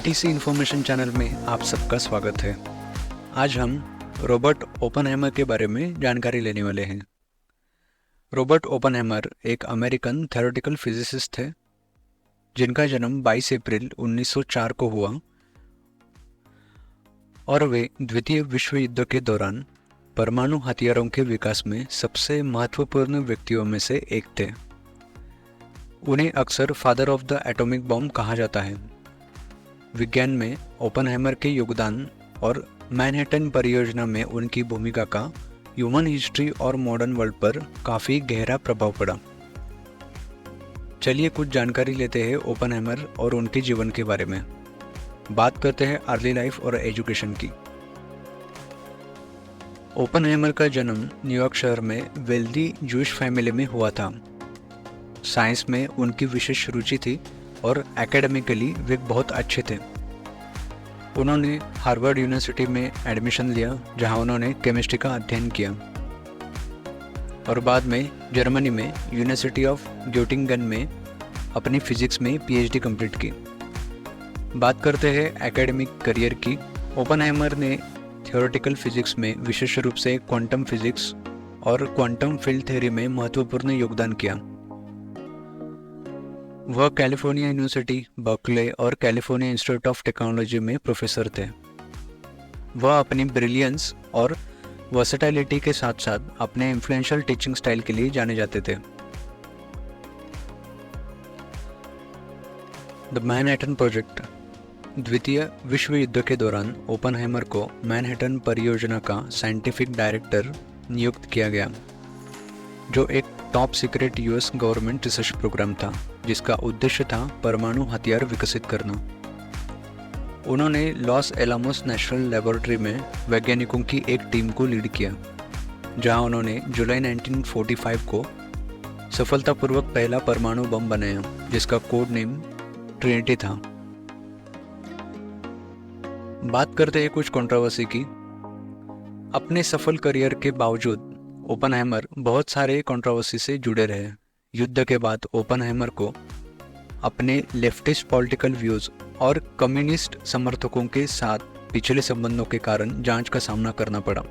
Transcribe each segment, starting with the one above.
ATC information channel में आप सबका स्वागत है। आज हम रॉबर्ट ओपनहेमर के बारे में जानकारी लेने वाले हैं। रॉबर्ट ओपनहेमर एक अमेरिकन थ्योरेटिकल फिजिसिस्ट थे जिनका जन्म 22 अप्रैल 1904 को हुआ और वे द्वितीय विश्व युद्ध के दौरान परमाणु हथियारों के विकास में सबसे महत्वपूर्ण व्यक्तियों में से एक थे। उन्हें अक्सर father of the atomic bomb कहा जाता है। विज्ञान में ओपनहेमर के योगदान और मैनहट्टन परियोजना में उनकी भूमिका का ह्यूमन हिस्ट्री और मॉडर्न वर्ल्ड पर काफ़ी गहरा प्रभाव पड़ा। चलिए कुछ जानकारी लेते हैं ओपनहेमर और उनके जीवन के बारे में। बात करते हैं अर्ली लाइफ और एजुकेशन की। ओपनहेमर का जन्म न्यूयॉर्क शहर में वेल्दी जूश फैमिली में हुआ था। साइंस में उनकी विशेष रुचि थी और एकेडमिकली वे बहुत अच्छे थे। उन्होंने हार्वर्ड यूनिवर्सिटी में एडमिशन लिया जहां उन्होंने केमिस्ट्री का अध्ययन किया और बाद में जर्मनी में यूनिवर्सिटी ऑफ ग्योटिंगन में अपनी फिजिक्स में PhD कंप्लीट की। बात करते हैं एकेडमिक करियर की। ओपनहेमर ने थ्योरेटिकल फिजिक्स में विशेष रूप से क्वांटम फिजिक्स और क्वांटम फील्ड थ्योरी में महत्वपूर्ण योगदान किया। वह कैलिफोर्निया यूनिवर्सिटी, बर्कले और कैलिफोर्निया इंस्टीट्यूट ऑफ टेक्नोलॉजी में प्रोफेसर थे। वह अपनी ब्रिलियंस और वर्सेटैलिटी के साथ साथ अपने इन्फ्लुएंशियल टीचिंग स्टाइल के लिए जाने जाते थे। The Manhattan project. द्वितीय विश्व युद्ध के दौरान ओपनहेमर को मैनहट्टन परियोजना का साइंटिफिक डायरेक्टर नियुक्त किया गया, जो एक top secret US government research programme था जिसका उद्देश्य था परमाणु हथियार विकसित करना। उन्होंने लॉस एलामोस नेशनल लेबोरेटरी में वैज्ञानिकों की एक टीम को लीड किया, जहां उन्होंने जुलाई 1945 को सफलतापूर्वक पहला परमाणु बम बनाया जिसका कोड नेम ट्रिनिटी था। बात करते हैं कुछ कंट्रोवर्सी की। अपने सफल करियर के बावजूद ओपनहेमर बहुत सारे कंट्रोवर्सी से जुड़े रहे। युद्ध के बाद ओपनहेमर को अपने लेफ्टिस्ट पॉलिटिकल व्यूज और कम्युनिस्ट समर्थकों के साथ पिछले संबंधों के कारण जांच का सामना करना पड़ा।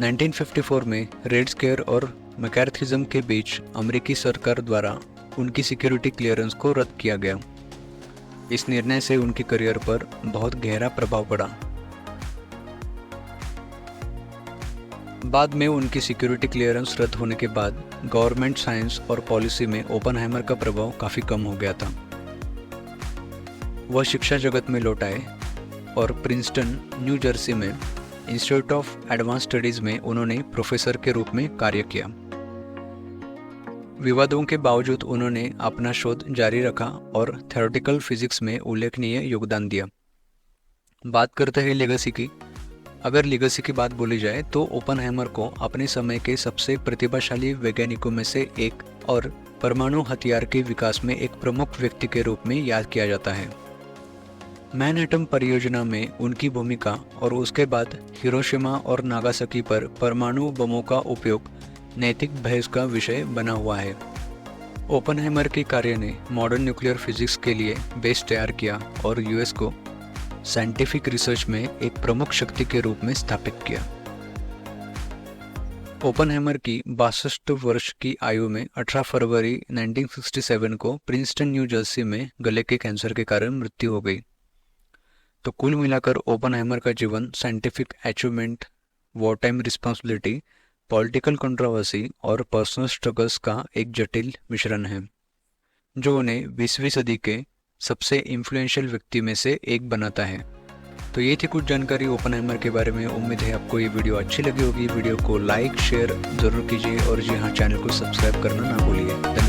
1954 में रेड स्केयर और मैकार्थिज्म के बीच अमेरिकी सरकार द्वारा उनकी सिक्योरिटी क्लियरेंस को रद्द किया गया। इस निर्णय से उनके करियर पर बहुत गहरा प्रभाव पड़ा। बाद में उनकी सिक्योरिटी क्लियरेंस रद्द होने के बाद गवर्नमेंट साइंस और पॉलिसी में ओपनहेमर का प्रभाव काफ़ी कम हो गया था। वह शिक्षा जगत में लौट आए और प्रिंसटन, न्यू जर्सी में इंस्टीट्यूट ऑफ एडवांस स्टडीज़ में उन्होंने प्रोफेसर के रूप में कार्य किया। विवादों के बावजूद उन्होंने अपना शोध जारी रखा और थ्योरेटिकल फिजिक्स में उल्लेखनीय योगदान दिया। बात करते हैं लेगेसी की। अगर लेगेसी की बात बोली जाए तो ओपनहेमर को अपने समय के सबसे प्रतिभाशाली वैज्ञानिकों में से एक और परमाणु हथियार के विकास में एक प्रमुख व्यक्ति के रूप में याद किया जाता है। मैनहट्टन परियोजना में उनकी भूमिका और उसके बाद हिरोशिमा और नागासाकी पर परमाणु बमों का उपयोग नैतिक बहस का विषय बना हुआ है। ओपनहेमर के कार्य ने मॉडर्न न्यूक्लियर फिजिक्स के लिए बेस तैयार किया और US को साइंटिफिक रिसर्च में एक प्रमुख शक्ति के रूप में स्थापित किया। ओपनहेमर की 62 वर्ष की आयु में 18 फरवरी 1967 को प्रिंसटन, न्यू जर्सी में गले के कैंसर के कारण मृत्यु हो गई। तो कुल मिलाकर ओपनहेमर का जीवन scientific achievement, war time responsibility, political controversy और पर्सनल स्ट्रगल्स का एक जटिल मिश्रण है, जो उन्हें 20वीं सदी के सबसे इन्फ्लुएंशियल व्यक्ति में से एक बनाता है। तो ये थी कुछ जानकारी ओपनहेमर के बारे में। उम्मीद है आपको ये वीडियो अच्छी लगी होगी। वीडियो को लाइक शेयर ज़रूर कीजिए और जी हाँ, चैनल को सब्सक्राइब करना ना भूलिए। धन्यवाद।